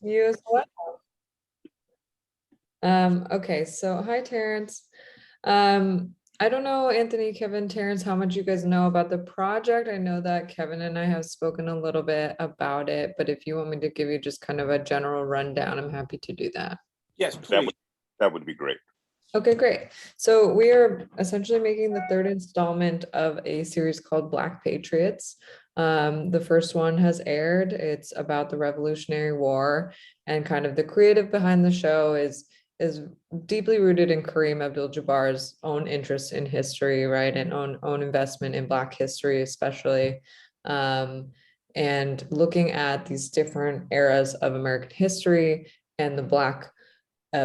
You as well. Okay, so hi, Terrence. I don't know, Anthony, Kevin, Terrence, how much you guys know about the project. I know that Kevin and I have spoken a little bit about it, but if you want me to give you just kind of a general rundown, I'm happy to do that. Yes, please. That would be great. Okay, great. So we are essentially making the third installment of a series called Black Patriots. The first one has aired. It's about the Revolutionary War, and kind of the creative behind the show is deeply rooted in Kareem Abdul-Jabbar's own interest in history, right, and own investment in Black history, especially, and looking at these different eras of American history and the Black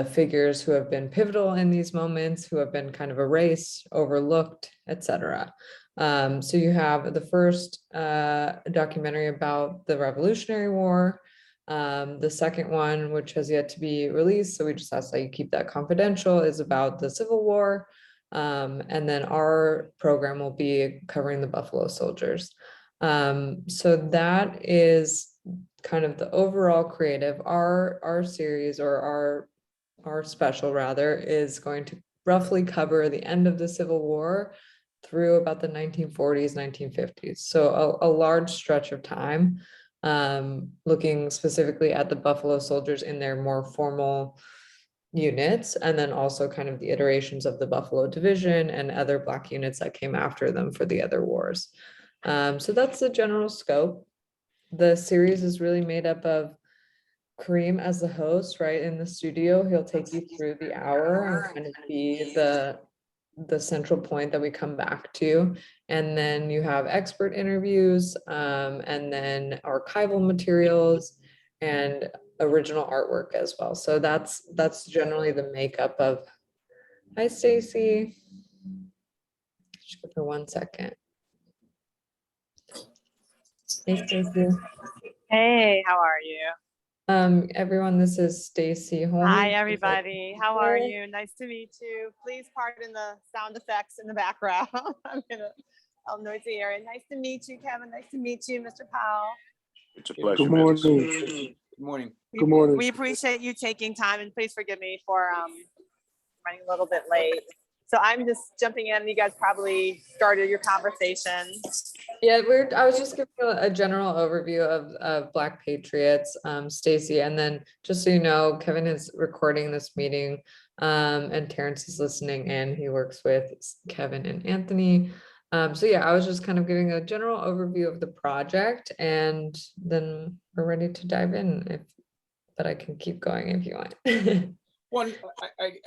figures who have been pivotal in these moments, who have been kind of erased, overlooked, etc. So you have the first documentary about the Revolutionary War, the second one, which has yet to be released, so we just ask that you keep that confidential, is about the Civil War. And then our program will be covering the Buffalo Soldiers. So that is kind of the overall creative. Our series, or our special rather, is going to roughly cover the end of the Civil War through about the 1940s, 1950s. So a large stretch of time, looking specifically at the Buffalo Soldiers in their more formal units, and then also kind of the iterations of the Buffalo Division and other Black units that came after them for the other wars. So that's the general scope. The series is really made up of Kareem as the host, right, in the studio. He'll take you through the hour and kind of be the central point that we come back to. And then you have expert interviews, and then archival materials and original artwork as well. So that's generally the makeup of. Hi, Stacy. Just give her 1 second. Hey, Stacy. Hey, how are you? Everyone, this is Stacy Holmes. Hi, everybody. How are you? Nice to meet you. Please pardon the sound effects in the background. I'm noisy here. Nice to meet you, Kevin. Nice to meet you, Mr. Powell. It's a pleasure. Good morning. Good morning. Good morning. We appreciate you taking time, and please forgive me for running a little bit late. So I'm just jumping in. You guys probably started your conversation. Yeah, I was just giving a general overview of Black Patriots, Stacy, and then just so you know, Kevin is recording this meeting, and Terrence is listening, and he works with Kevin and Anthony. So yeah, I was just kind of giving a general overview of the project, and then we're ready to dive in. But I can keep going if you want. Well,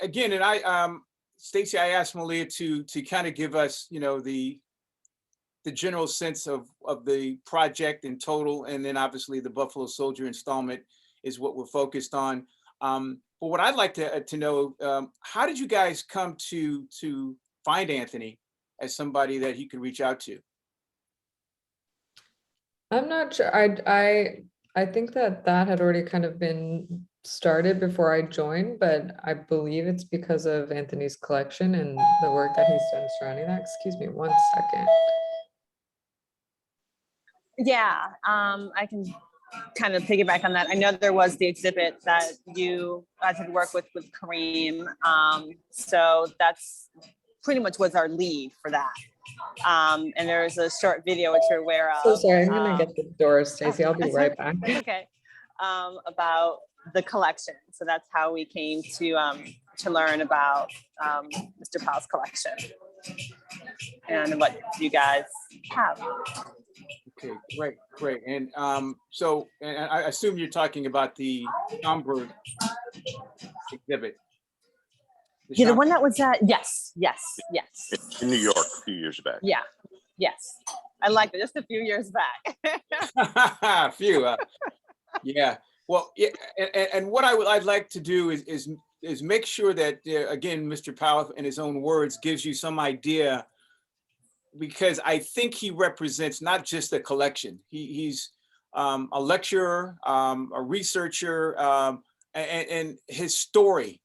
again, and Stacy, I asked Malia to kind of give us, the general sense of the project in total, and then obviously the Buffalo Soldier installment is what we're focused on. But what I'd like to know, how did you guys come to find Anthony as somebody that he could reach out to? I'm not sure. I think that had already kind of been started before I joined, but I believe it's because of Anthony's collection and the work that he's done surrounding that. Excuse me 1 second. Yeah, I can kind of piggyback on that. I know there was the exhibit that you guys had worked with Kareem. So that's pretty much was our lead for that. And there's a short video which you're aware of. So sorry, I'm gonna get the doors, Stacey. I'll be right back. Okay. About the collection. So that's how we came to learn about Mr. Powell's collection and what you guys have. Okay, great. And so, and I assume you're talking about the Schomburg exhibit. The one that was at, yes. In New York a few years back. Yeah, yes. I liked it, just a few years back. Yeah. Well, yeah, and what I'd like to do is make sure that, again, Mr. Powell, in his own words, gives you some idea, because I think he represents not just a collection. He's a lecturer, a researcher, and his story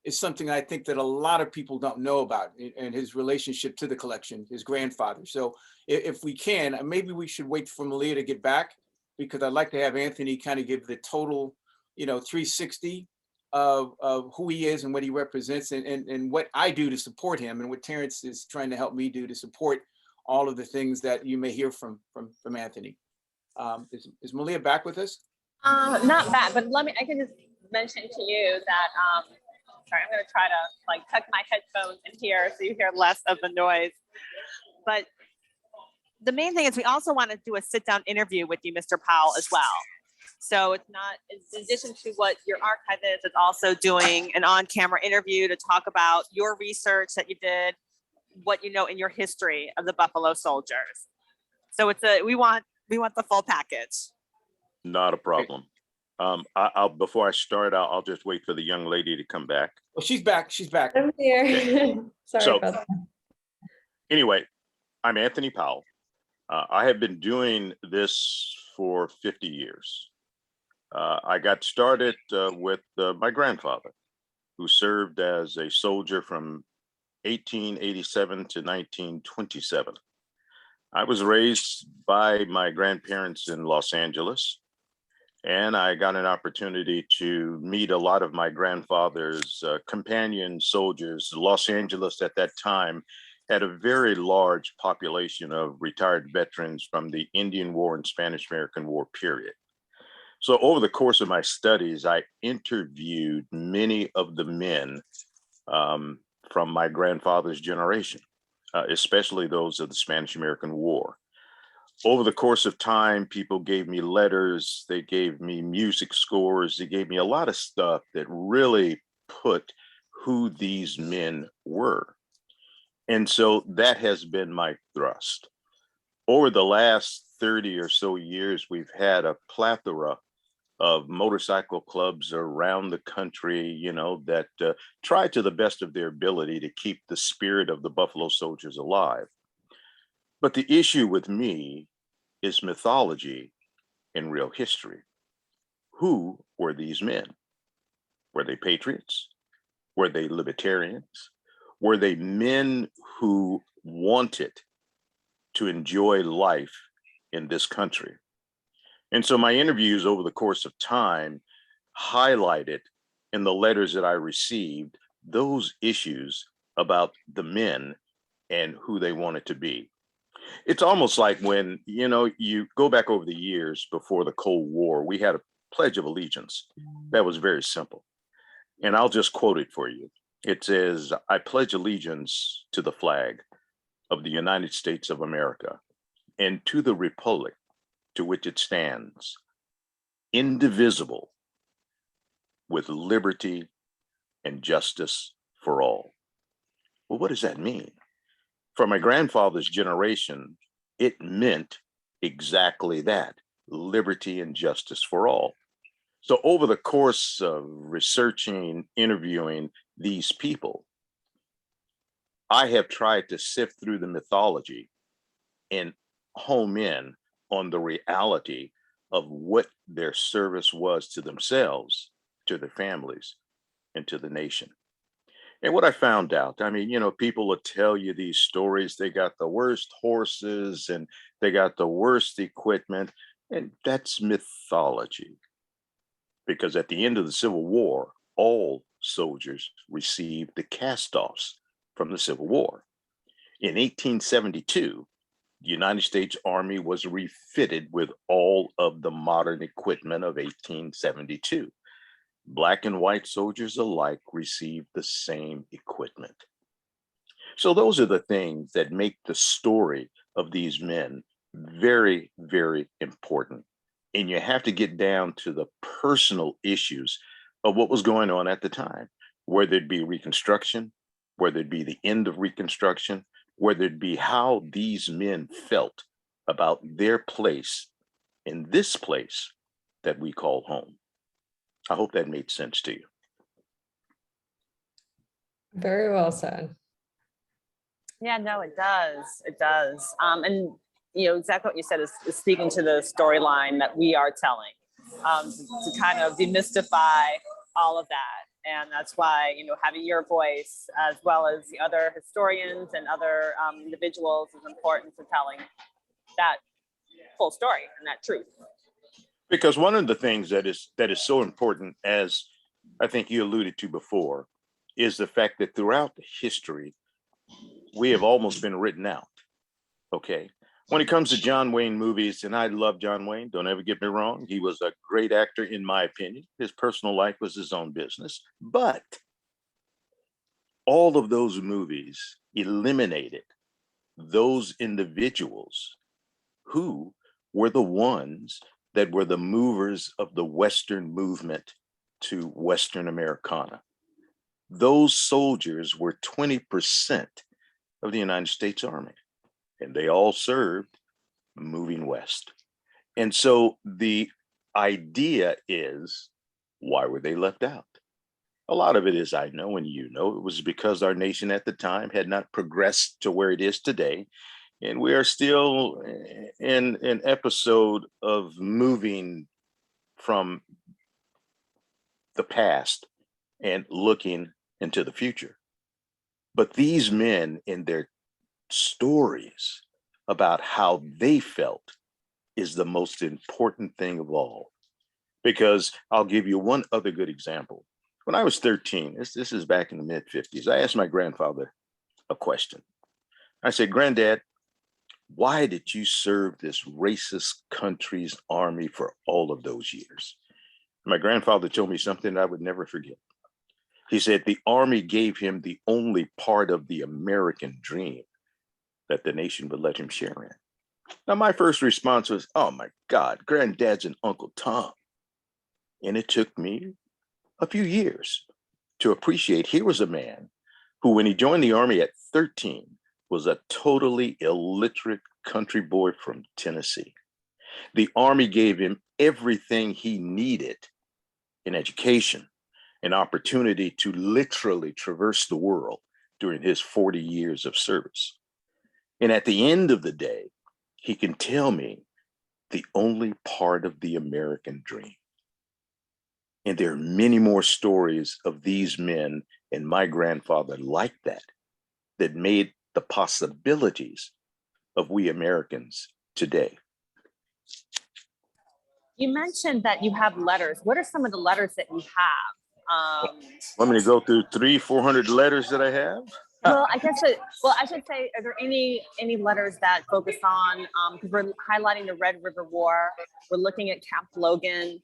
is something I think that a lot of people don't know about, and his relationship to the collection, his grandfather. So if we can, maybe we should wait for Malia to get back, because I'd like to have Anthony kind of give the total 360 of who he is and what he represents, and what I do to support him, and what Terrence is trying to help me do to support all of the things that you may hear from Anthony. Is Malia back with us? Not bad, but I can just mention to you that, sorry, I'm going to try to like tuck my headphones in here so you hear less of the noise. But the main thing is we also want to do a sit-down interview with you, Mr. Powell, as well. So it's not, in addition to what your archive is, it's also doing an on-camera interview to talk about your research that you did, what you know in your history of the Buffalo Soldiers. So we want the full package. Not a problem. I'll before I start, I'll just wait for the young lady to come back. Well, she's back. She's back. I'm here. Sorry about that. Anyway, I'm Anthony Powell. I have been doing this for 50 years. I got started with my grandfather, who served as a soldier from 1887 to 1927. I was raised by my grandparents in Los Angeles, and I got an opportunity to meet a lot of my grandfather's companion soldiers. Los Angeles at that time had a very large population of retired veterans from the Indian War and Spanish-American War period. So over the course of my studies, I interviewed many of the men from my grandfather's generation, especially those of the Spanish-American War. Over the course of time, people gave me letters, they gave me music scores, they gave me a lot of stuff that really put who these men were. And so that has been my thrust. Over the last 30 or so years, we've had a plethora of motorcycle clubs around the country, that try to the best of their ability to keep the spirit of the Buffalo Soldiers alive. But the issue with me is mythology and real history. Who were these men? Were they patriots? Were they libertarians? Were they men who wanted to enjoy life in this country? And so my interviews over the course of time highlighted in the letters that I received those issues about the men and who they wanted to be. It's almost like when, you go back over the years before the Cold War, we had a Pledge of Allegiance that was very simple. And I'll just quote it for you. It says, "I pledge allegiance to the flag of the United States of America and to the republic to which it stands, indivisible, with liberty and justice for all." Well, what does that mean? For my grandfather's generation, it meant exactly that, liberty and justice for all. So over the course of researching, interviewing these people, I have tried to sift through the mythology and home in on the reality of what their service was to themselves, to their families, and to the nation. And what I found out, people will tell you these stories, they got the worst horses and they got the worst equipment, and that's mythology. Because at the end of the Civil War, all soldiers received the cast-offs from the Civil War. In 1872, the United States Army was refitted with all of the modern equipment of 1872. Black and white soldiers alike received the same equipment. So those are the things that make the story of these men very, very important. And you have to get down to the personal issues of what was going on at the time, whether it be Reconstruction, whether it be the end of Reconstruction, whether it be how these men felt about their place in this place that we call home. I hope that made sense to you. Very well said. Yeah, no, it does. It does. And exactly what you said is speaking to the storyline that we are telling, to kind of demystify all of that. And that's why, having your voice as well as the other historians and other individuals is important to telling that full story and that truth. Because one of the things that is so important, as I think you alluded to before, is the fact that throughout history, we have almost been written out. Okay. When it comes to John Wayne movies, and I love John Wayne, don't ever get me wrong. He was a great actor, in my opinion. His personal life was his own business. But all of those movies eliminated those individuals who were the ones that were the movers of the Western movement to Western Americana. Those soldiers were 20% of the United States Army, and they all served moving west. And so the idea is, why were they left out? A lot of it is, I know, and you know, it was because our nation at the time had not progressed to where it is today. And we are still in an episode of moving from the past and looking into the future. But these men, in their stories about how they felt, is the most important thing of all. Because I'll give you one other good example. When I was 13, this is back in the mid 50s, I asked my grandfather a question. I said, Granddad, why did you serve this racist country's army for all of those years? My grandfather told me something I would never forget. He said the army gave him the only part of the American dream that the nation would let him share in. Now, my first response was, oh my God, Granddad's an Uncle Tom. And it took me a few years to appreciate here was a man who, when he joined the army at 13, was a totally illiterate country boy from Tennessee. The army gave him everything he needed in education, an opportunity to literally traverse the world during his 40 years of service. And at the end of the day, he can tell me the only part of the American dream. And there are many more stories of these men and my grandfather like that, that made the possibilities of we Americans today. You mentioned that you have letters. What are some of the letters that you have? Want me to go through 300-400 letters that I have? Well, I guess I should say, are there any letters that focus on, because we're highlighting the Red River War, we're looking at Camp Logan.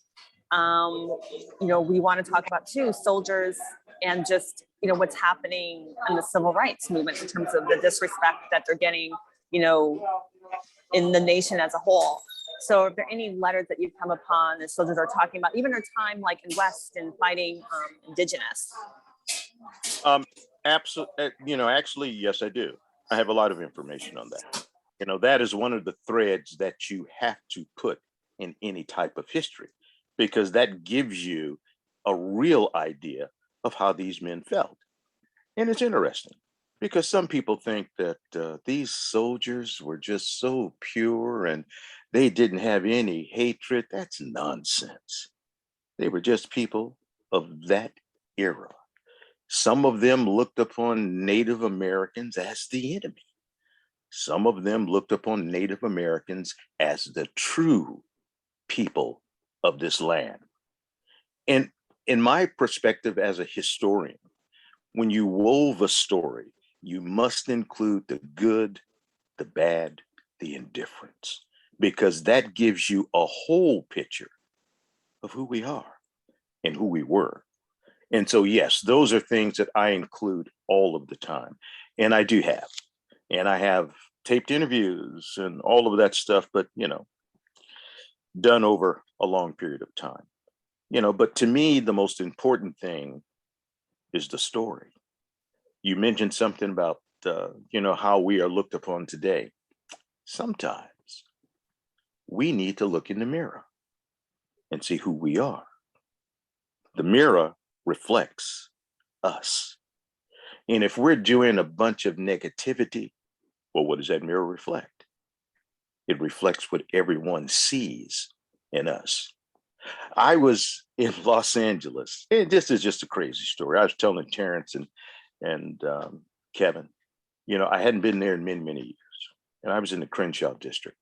We want to talk about too soldiers and just what's happening in the civil rights movement in terms of the disrespect that they're getting, in the nation as a whole. So are there any letters that you've come upon as soldiers are talking about, even their time like in West and fighting indigenous? Absolutely. Actually, yes, I do. I have a lot of information on that. That is one of the threads that you have to put in any type of history, because that gives you a real idea of how these men felt. And it's interesting because some people think that these soldiers were just so pure and they didn't have any hatred. That's nonsense. They were just people of that era. Some of them looked upon Native Americans as the enemy. Some of them looked upon Native Americans as the true people of this land. And in my perspective as a historian, when you wove a story, you must include the good, the bad, the indifference, because that gives you a whole picture of who we are and who we were. And so, yes, those are things that I include all of the time. And I do have. And I have taped interviews and all of that stuff, but, done over a long period of time. But to me, the most important thing is the story. You mentioned something about, how we are looked upon today. Sometimes we need to look in the mirror and see who we are. The mirror reflects us. And if we're doing a bunch of negativity, well, what does that mirror reflect? It reflects what everyone sees in us. I was in Los Angeles, and this is just a crazy story. I was telling Terrence and Kevin, I hadn't been there in many, many years. And I was in the Crenshaw district,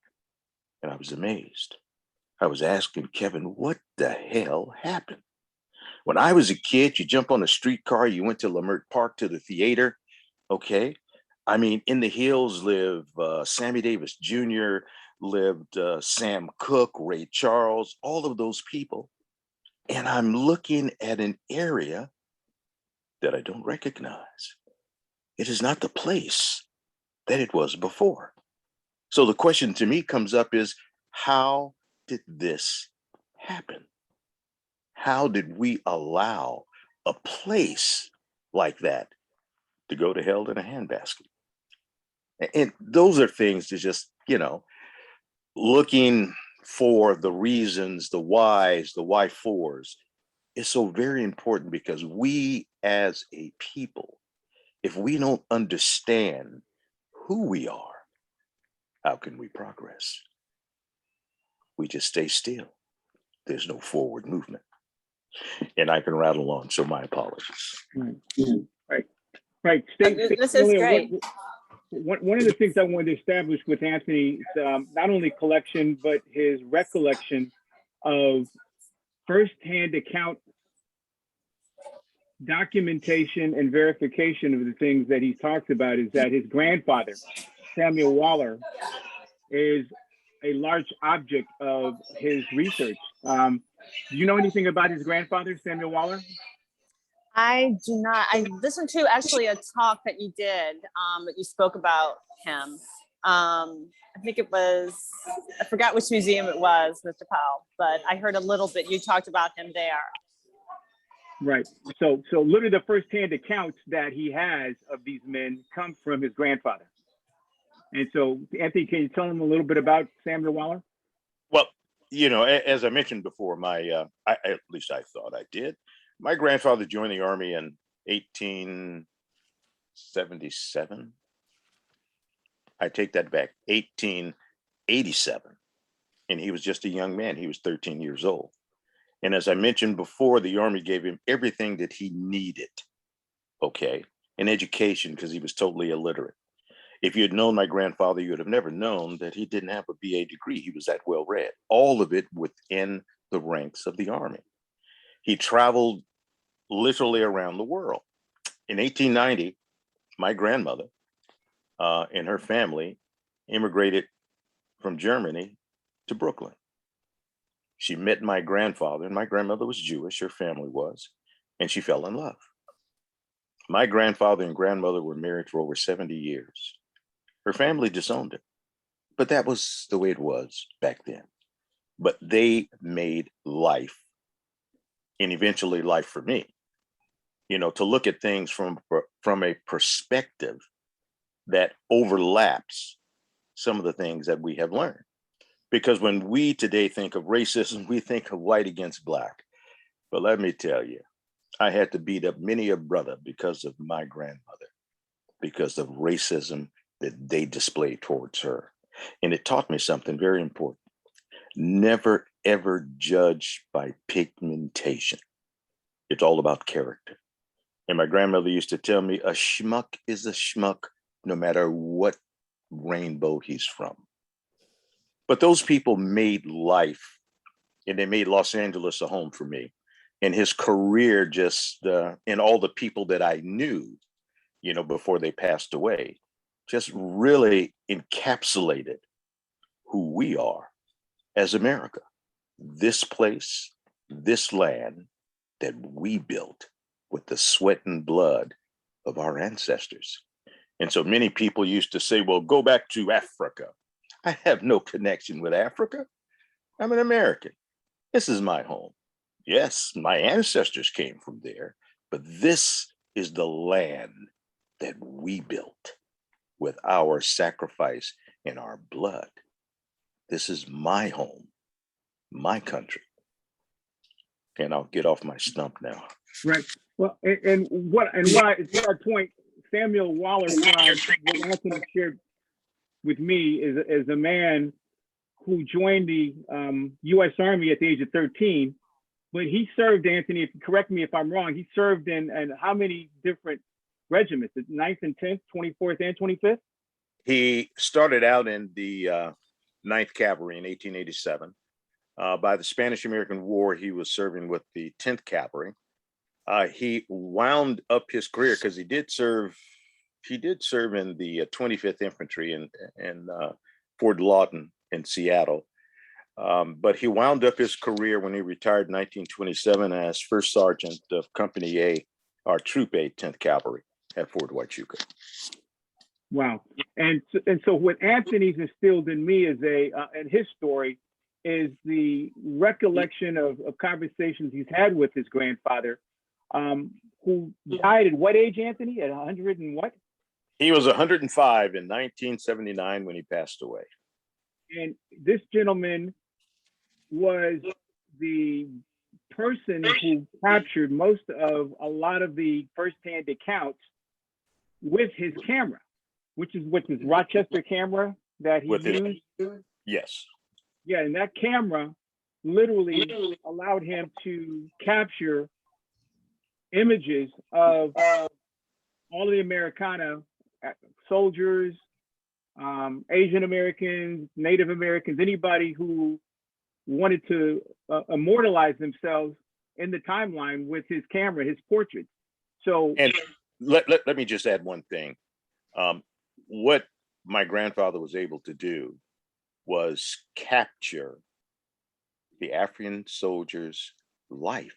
and I was amazed. I was asking Kevin, what the hell happened? When I was a kid, you jump on a streetcar, you went to Leimert Park to the theater. Okay. I mean, in the hills live Sammy Davis Jr., lived Sam Cooke, Ray Charles, all of those people. And I'm looking at an area that I don't recognize. It is not the place that it was before. So the question to me comes up is, how did this happen? How did we allow a place like that to go to hell in a handbasket? And those are things to just, looking for the reasons, the whys, the why fors is so very important, because we as a people, if we don't understand who we are, how can we progress? We just stay still. There's no forward movement. And I can rattle on, so my apologies. Right. This is great. One of the things I wanted to establish with Anthony's not only collection, but his recollection of firsthand account documentation and verification of the things that he talks about is that his grandfather, Samuel Waller, is a large object of his research. Do you know anything about his grandfather, Samuel Waller? I do not. I listened to actually a talk that you did, that you spoke about him. I think it was, I forgot which museum it was, Mr. Powell, but I heard a little bit. You talked about him there. Right. So literally the firsthand accounts that he has of these men come from his grandfather. And so, Anthony, can you tell him a little bit about Samuel Waller? Well, as I mentioned before, at least I thought I did. My grandfather joined the Army in 1877. I take that back, 1887. And he was just a young man. He was 13 years old. And as I mentioned before, the Army gave him everything that he needed, okay, in education, because he was totally illiterate. If you had known my grandfather, you would have never known that he didn't have a BA degree. He was that well read, all of it within the ranks of the Army. He traveled literally around the world. In 1890, my grandmother and her family immigrated from Germany to Brooklyn. She met my grandfather, and my grandmother was Jewish, her family was, and she fell in love. My grandfather and grandmother were married for over 70 years. Her family disowned her, but that was the way it was back then. But they made life, and eventually life for me, to look at things from a perspective that overlaps some of the things that we have learned. Because when we today think of racism, we think of white against black. But let me tell you, I had to beat up many a brother because of my grandmother, because of racism that they displayed towards her. And it taught me something very important. Never, ever judge by pigmentation. It's all about character. And my grandmother used to tell me, a schmuck is a schmuck, no matter what rainbow he's from. But those people made life, and they made Los Angeles a home for me. And his career just, and all the people that I knew, before they passed away, just really encapsulated who we are as America. This place, this land that we built with the sweat and blood of our ancestors. And so many people used to say, well, go back to Africa. I have no connection with Africa. I'm an American. This is my home. Yes, my ancestors came from there, but this is the land that we built with our sacrifice and our blood. This is my home, my country. And I'll get off my stump now. Right. Well, and why to our point, Samuel Waller, what Anthony shared with me is a man who joined the U.S. Army at the age of 13, but he served, Anthony, correct me if I'm wrong, he served in how many different regiments? The 9th and 10th, 24th and 25th? He started out in the 9th Cavalry in 1887. By the Spanish-American War, he was serving with the 10th Cavalry. He wound up his career because he did serve. He did serve in the 25th Infantry in Fort Lawton in Seattle. But he wound up his career when he retired in 1927 as First Sergeant of Company A, or Troop A, 10th Cavalry at Fort Huachuca. Wow. And so what Anthony's instilled in me is in his story is the recollection of conversations he's had with his grandfather, who died at what age, Anthony? At 100 and what? He was 105 in 1979 when he passed away. And this gentleman was the person who captured most of a lot of the firsthand accounts with his camera, which is Rochester camera that he used. Yes. Yeah, and that camera literally allowed him to capture images of all of the Americana soldiers, Asian Americans, Native Americans, anybody who wanted to immortalize themselves in the timeline with his camera, his portraits. So, and let me just add one thing. What my grandfather was able to do was capture the African soldier's life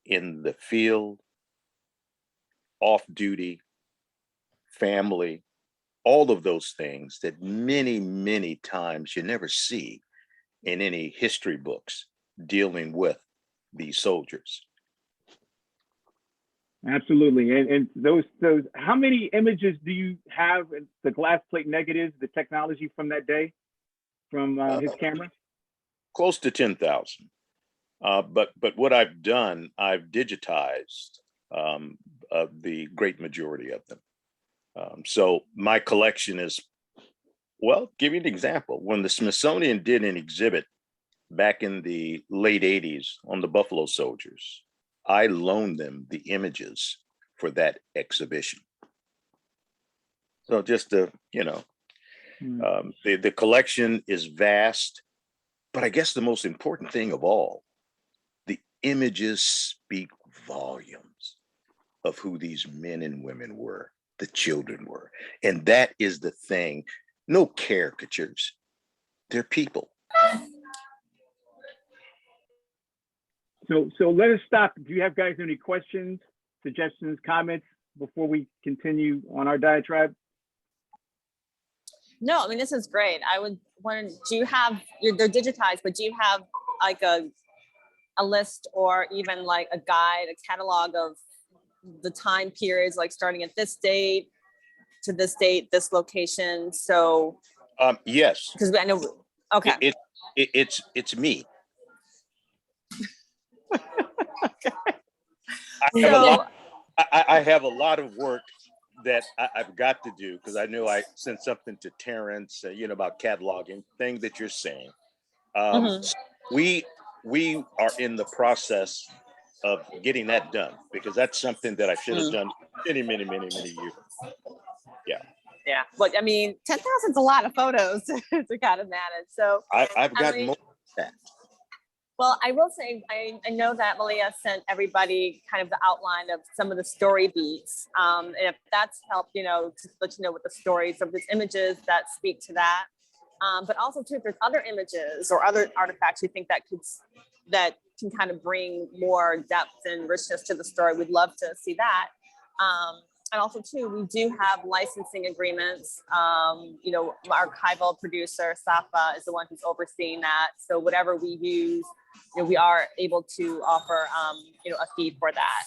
in the field, off duty, family, all of those things that many, many times you never see in any history books dealing with these soldiers. Absolutely. And those, how many images do you have, the glass plate negatives, the technology from that day, from his camera? Close to 10,000. But what I've done, I've digitized the great majority of them. So my collection is, well, give you an example. When the Smithsonian did an exhibit back in the late 80s on the Buffalo Soldiers, I loaned them the images for that exhibition. So just to, the collection is vast, but I guess the most important thing of all, the images speak volumes of who these men and women were, the children were. And that is the thing. No caricatures, they're people. So let us stop. Do you have guys any questions, suggestions, comments before we continue on our diatribe? No, I mean, this is great. I would wonder, do you have, they're digitized, but do you have like a list or even like a guide, a catalog of the time periods, like starting at this date to this date, this location? So yes, because I know, okay. It's me. I have a lot of work that I've got to do, because I know I sent something to Terrence, about cataloging, thing that you're saying. We are in the process of getting that done, because that's something that I should have done many years. Yeah. Yeah. But I mean, 10,000 is a lot of photos to kind of manage. So I've got more than that. Well, I will say, I know that Malia sent everybody kind of the outline of some of the story beats. And if that's helped, to let you know what the stories of these images that speak to that. But also too, if there's other images or other artifacts you think that can kind of bring more depth and richness to the story, we'd love to see that. And also too, we do have licensing agreements. Our archival producer, Safa, is the one who's overseeing that. So whatever we use, we are able to offer, a fee for that.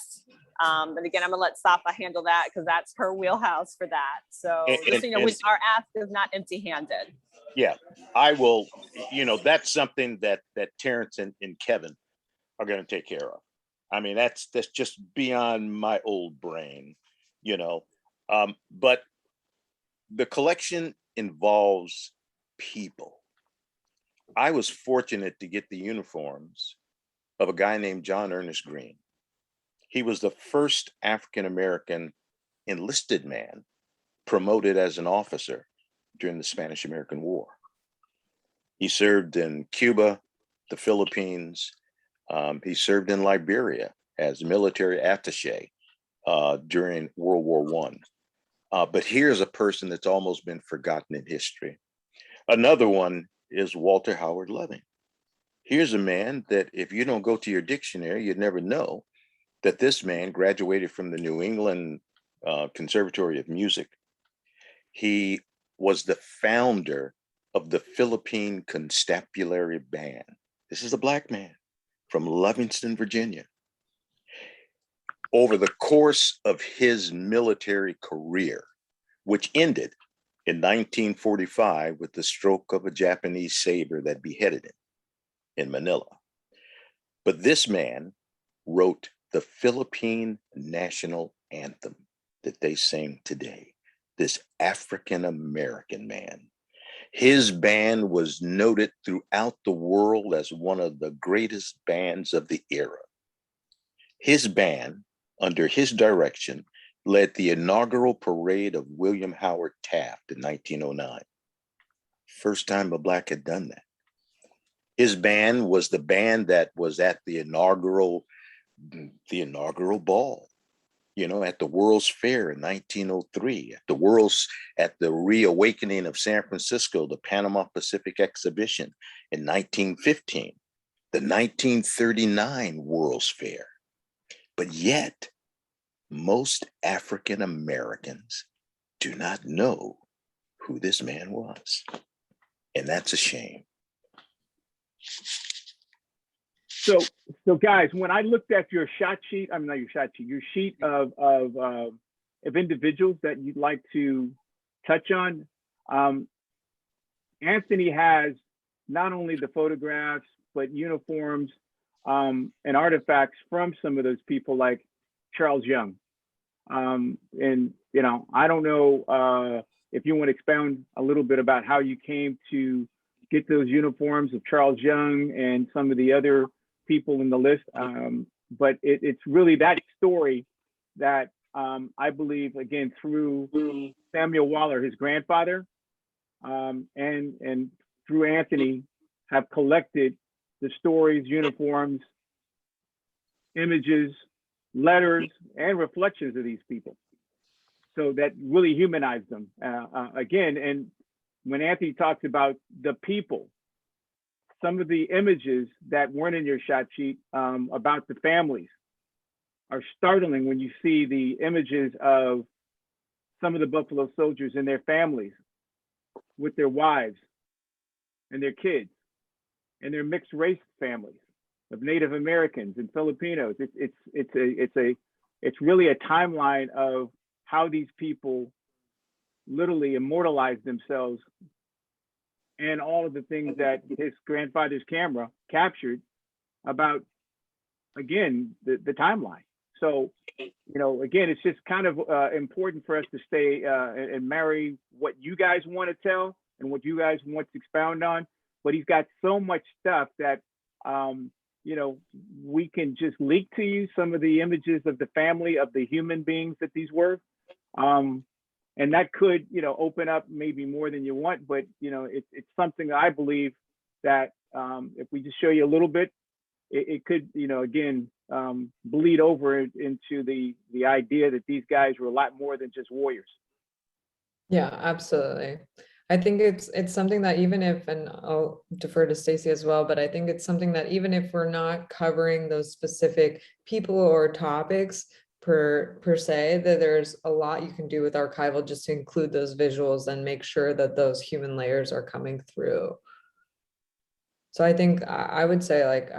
And again, I'm gonna let Safa handle that because that's her wheelhouse for that. So our ask is not empty-handed. Yeah, I will, that's something that Terrence and Kevin are going to take care of. I mean, that's just beyond my old brain, but the collection involves people. I was fortunate to get the uniforms of a guy named John Ernest Green. He was the first African-American enlisted man promoted as an officer during the Spanish-American War. He served in Cuba. the Philippines. He served in Liberia as military attaché during World War One. But here's a person that's almost been forgotten in history. Another one is Walter Howard Loving. Here's a man that if you don't go to your dictionary, you'd never know that this man graduated from the New England Conservatory of Music. He was the founder of the Philippine Constabulary Band. This is a Black man from Livingston, Virginia. Over the course of his military career, which ended in 1945 with the stroke of a Japanese saber that beheaded him in Manila. But this man wrote the Philippine national anthem that they sing today, this African-American man. His band was noted throughout the world as one of the greatest bands of the era. His band, under his direction, led the inaugural parade of William Howard Taft in 1909. First time a Black had done that. His band was the band that was at the inaugural ball, you know, at the World's Fair in 1903, at the reawakening of San Francisco, the Panama Pacific Exhibition in 1915, the 1939 World's Fair. But yet, most African Americans do not know who this man was. And that's a shame. So guys, when I looked at your your sheet of individuals that you'd like to touch on, Anthony has not only the photographs, but uniforms and artifacts from some of those people like Charles Young. And, you know, I don't know if you want to expound a little bit about how you came to get those uniforms of Charles Young and some of the other people in the list. But it's really that story that I believe, again, through Samuel Waller, his grandfather, and through Anthony, have collected the stories, uniforms, images, letters, and reflections of these people. So that really humanized them. Again, and when Anthony talks about the people, some of the images that weren't in your shot sheet about the families are startling when you see the images of some of the Buffalo Soldiers and their families with their wives and their kids and their mixed race families of Native Americans and Filipinos. It's really a timeline of how these people literally immortalized themselves and all of the things that his grandfather's camera captured about, again, the timeline. So, you know, again, it's just kind of important for us to stay and marry what you guys want to tell and what you guys want to expound on. But he's got so much stuff that, you know, we can just leak to you some of the images of the family, of the human beings that these were. And that could, you know, open up maybe more than you want, but, you know, it's something that I believe that if we just show you a little bit, it could, you know, again, bleed over into the idea that these guys were a lot more than just warriors. Yeah, absolutely. I think it's something that even if, and I'll defer to Stacey as well, but I think it's something that even if we're not covering those specific people or topics per se, that there's a lot you can do with archival just to include those visuals and make sure that those human layers are coming through. So I think I would say, like,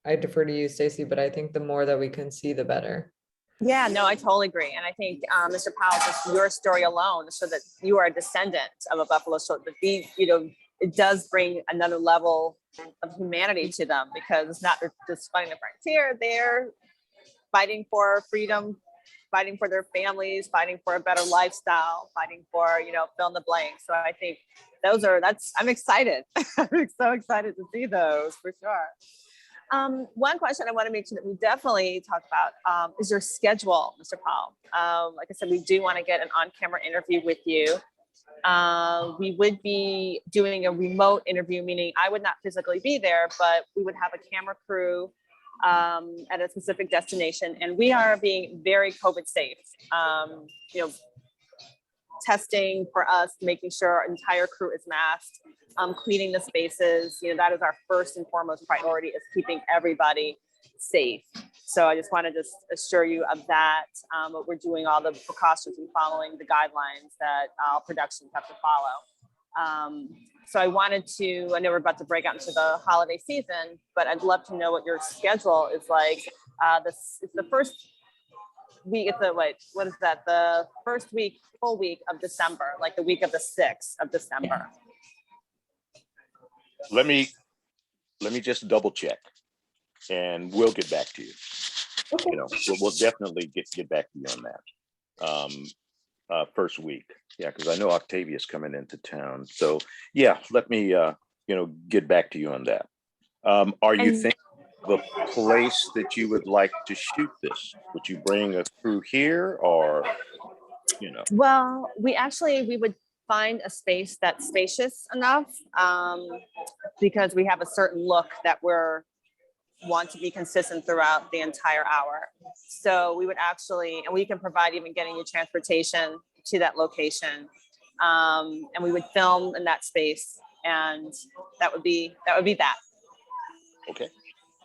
I defer to you, Stacey, but I think the more that we can see, the better. Yeah, no, I totally agree. And I think, Mr. Powell, just your story alone, so that you are a descendant of a Buffalo Soldier, you know, it does bring another level of humanity to them, because it's not just fighting the frontier, they're fighting for freedom, fighting for their families, fighting for a better lifestyle, fighting for, you know, fill in the blank. So I think I'm excited. I'm so excited to see those for sure. One question I want to make sure that we definitely talk about is your schedule, Mr. Powell. Like I said, we do want to get an on-camera interview with you. We would be doing a remote interview, meaning I would not physically be there, but we would have a camera crew at a specific destination, and we are being very COVID safe. You know, testing for us, making sure our entire crew is masked, cleaning the spaces. You know, that is our first and foremost priority, is keeping everybody safe. So I just want to just assure you of that. But we're doing all the precautions and following the guidelines that all productions have to follow. So I wanted to, I know we're about to break out into the holiday season, but I'd love to know what your schedule is like. This is the first week, it's the, what is that? The first week, full week of December, like the week of the 6th of December. Let me just double check, and we'll get back to you. Okay. You know, we'll definitely get back to you on that. First week, yeah, because I know Octavia's coming into town. So yeah, let me get back to you on that. Are you thinking of a place that you would like to shoot this? Would you bring a crew here, or Well, we would find a space that's spacious enough, because we have a certain look that want to be consistent throughout the entire hour. So we would actually, and we can provide even getting you transportation to that location. And we would film in that space, and that would be that. Okay.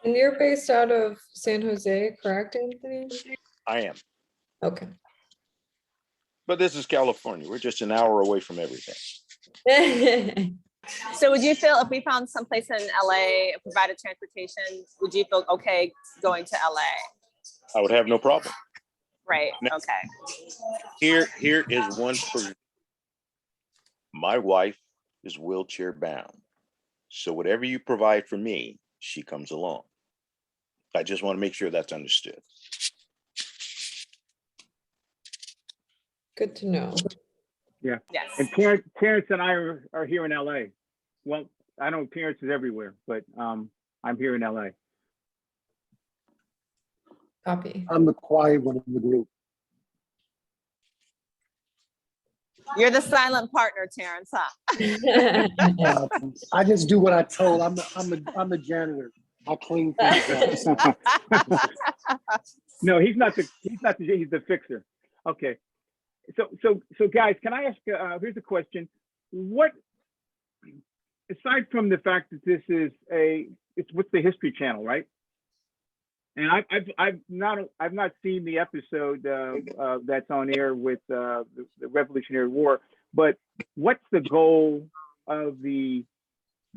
And you're based out of San Jose, correct, Anthony? I am. Okay. But this is California. We're just an hour away from everything. So would you feel, if we found someplace in LA, provided transportation, would you feel okay going to LA? I would have no problem. Right, Now, okay. Here is one for my wife is wheelchair bound. So whatever you provide for me, she comes along. I just want to make sure that's understood. Good to know. Yeah. Yes. And Terrence and I are here in LA. Well, I know Terrence is everywhere, but I'm here in LA. Copy. I'm the quiet one in the group. You're the silent partner, Terrence, huh? I just do what I told. I'm the janitor. I clean things up. No, he's the fixer. Okay. So guys, can I ask, here's a question. What, aside from the fact that this is it's with the History Channel, right? And I've not seen the episode that's on air with the Revolutionary War, but what's the goal of the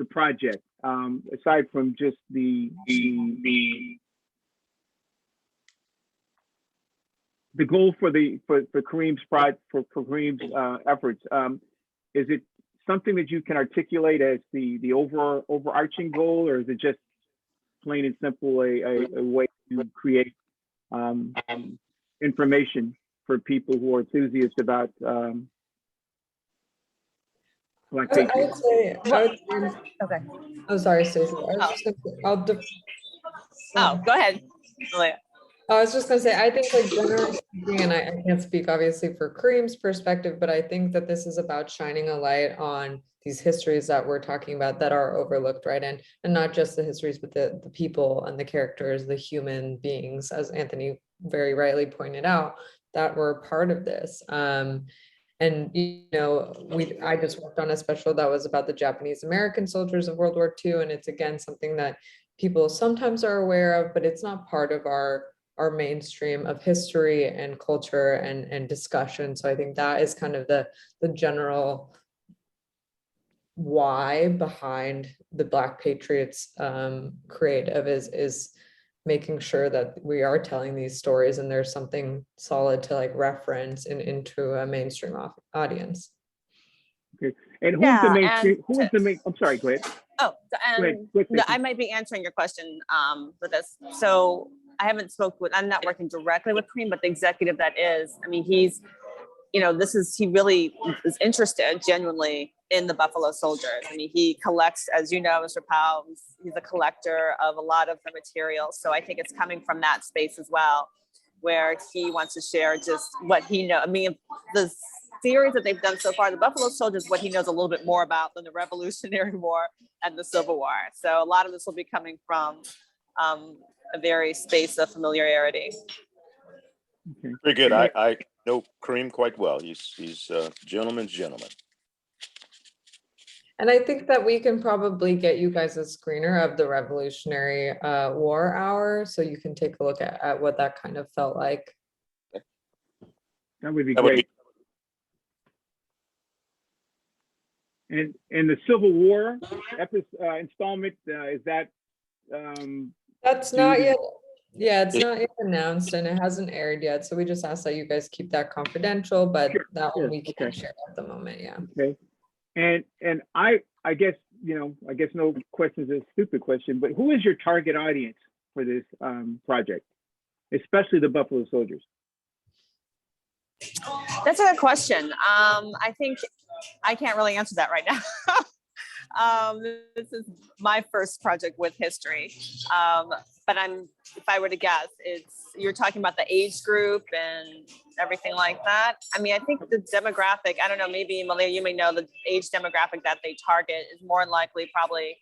project, aside from just the goal for Kareem's efforts? Is it something that you can articulate as the overarching goal, or is it just plain and simple a way to create information for people who are enthusiasts about Black I would Patriots? say, Okay. oh, sorry, Stacey. Go ahead, Malia. I was just gonna say, I think, like, generally speaking, and I can't speak obviously for Kareem's perspective, but I think that this is about shining a light on these histories that we're talking about that are overlooked, right? And not just the histories, but the people and the characters, the human beings, as Anthony very rightly pointed out, that were part of this. And I just worked on a special that was about the Japanese American soldiers of World War II, and it's again something that people sometimes are aware of, but it's not part of our mainstream of history and culture and discussion. So I think that is kind of the general why behind the Black Patriots creative is making sure that we are telling these stories and there's something solid to like reference into a mainstream audience. Okay. And who is the main? I'm sorry, go ahead. Oh, Go ahead. no, I might be answering your question with this. So I'm not working directly with Kareem, but the executive that is, I mean, he really is interested genuinely in the Buffalo Soldiers. I mean, he collects, as you know, Mr. Powell, he's a collector of a lot of the materials. So I think it's coming from that space as well, where he wants to share just what he knows. I mean, series that they've done so far, the Buffalo Soldier is what he knows a little bit more about than the Revolutionary War and the Civil War. So a lot of this will be coming from a very space of familiarity. Okay. Very good. I know Kareem quite well. He's a gentleman's gentleman. And I think that we can probably get you guys a screener of the Revolutionary War Hour, so you can take a look at what that kind of felt like. That would be That would great. And the Civil War installment, is that? That's Do not you- yet, yeah, it's not yet announced and it hasn't aired yet, so we just ask that you guys keep that confidential, but Sure, that sure, one we can't okay. share at the moment, yeah. Okay. And I guess, I guess no question is a stupid question, but who is your target audience for this project, especially the Buffalo Soldiers? That's a good question. I think I can't really answer that right now. This is my first project with history. But if I were to guess, you're talking about the age group and everything like that. I mean, I think the demographic, I don't know, maybe Malia, you may know the age demographic that they target is more likely probably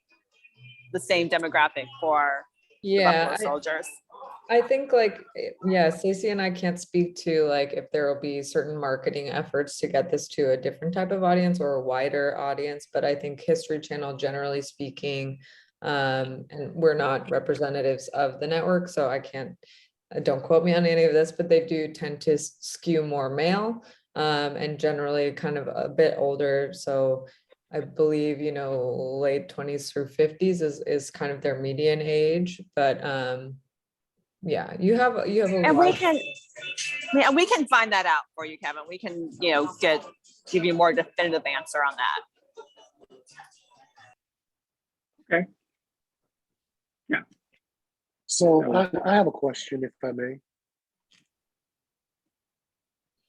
the same demographic for the Yeah, Buffalo Soldiers. I think like, yeah, Stacey and I can't speak to like if there will be certain marketing efforts to get this to a different type of audience or a wider audience, but I think History Channel, generally speaking, and we're not representatives of the network, so don't quote me on any of this, but they do tend to skew more male and generally kind of a bit older. So I believe, late 20s through 50s is kind of their median age, but yeah, you have a And we can find that out for you, Kevin. We can, give you a more definitive answer on that. Okay. Yeah. So I have a question, if I may.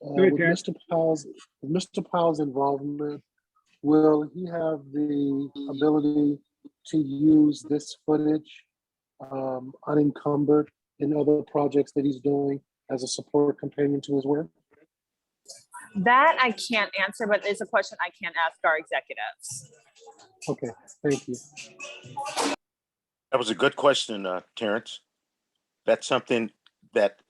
ahead, With Terrence. Mr. Powell's involvement, will he have the ability to use this footage unencumbered in other projects that he's doing as a support companion to his work? That I can't answer, but it's a question I can't ask our executives. Okay, thank you. That was a good question, Terrence. That's something that,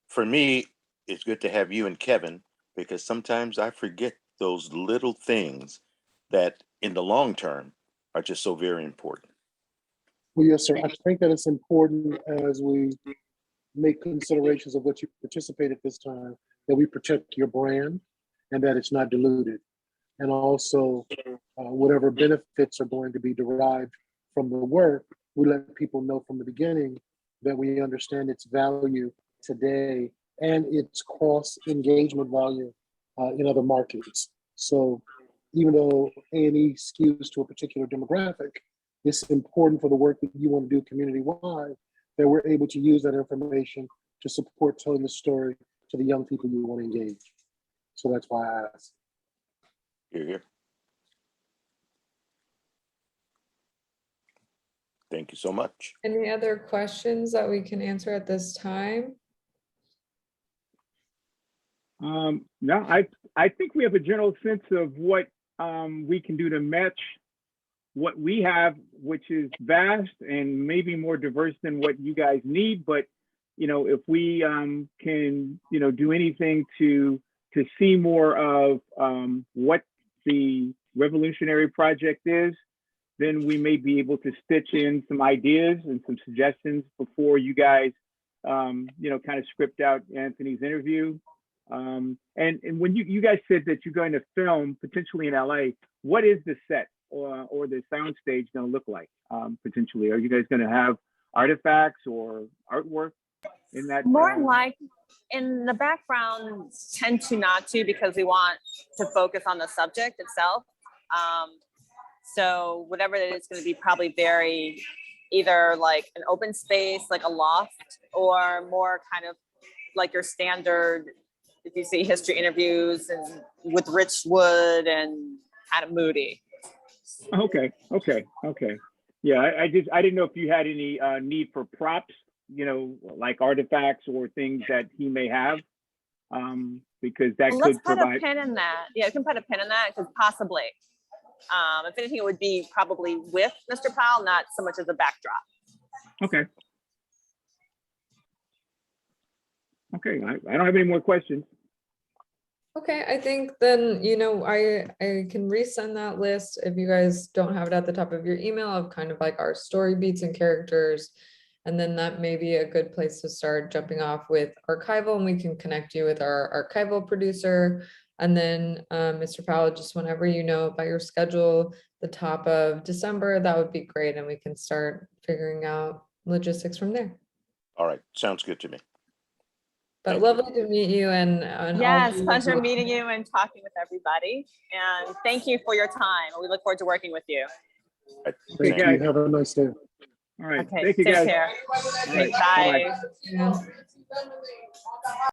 for me, it's good to have you and Kevin, because sometimes I forget those little things that in the long term are just so very important. Well, yes, sir. I think that it's important as we make considerations of what you participate at this time, that we protect your brand and that it's not diluted. And also, whatever benefits are going to be derived from the work, we let people know from the beginning that we understand its value today and its cross engagement value in other markets. So even though A&E skews to a particular demographic, it's important for the work that you want to do community-wide that we're able to use that information to support telling the story to the young people you want to engage. So that's why I asked. Hear, hear. Thank you so much. Any other questions that we can answer at this time? No, I think we have a general sense of what we can do to match what we have, which is vast and maybe more diverse than what you guys need. But if we can do anything to see more of what the Revolutionary Project is, then we may be able to stitch in some ideas and some suggestions before you guys kind of script out Anthony's interview. And when you guys said that you're going to film potentially in LA, what is the set or the sound stage going to look like potentially? Are you guys going to have artifacts or artwork in that? More like in the background, tend to not to, because we want to focus on the subject itself. So whatever it is going to be probably very either like an open space, like a loft, or more kind of like your standard, if you see history interviews and with rich wood and kind of moody. Okay. Yeah, I didn't know if you had any need for props, like artifacts or things that he may have because that Well, let's could put a provide. pin in that. Yeah, you can put a pin in that because possibly, if anything, it would be probably with Mr. Powell, not so much as a backdrop. Okay. Okay, I don't have any more questions. Okay, I think then, I can resend that list if you guys don't have it at the top of your email of kind of like our story beats and characters. And then that may be a good place to start jumping off with archival, and we can connect you with our archival producer. And then Mr. Powell, just whenever you know about your schedule, the top of December, that would be great. And we can start figuring out logistics from there. All right, sounds good to me. But Thank you. lovely to meet you and all Yes, of you. pleasure meeting you and talking with everybody. And thank you for your time. We look forward to working with you. All right, Thank thank you. Have a nice day. All right, Okay, thank you, take guys. care. All Okay, right, bye-bye. bye. Yeah.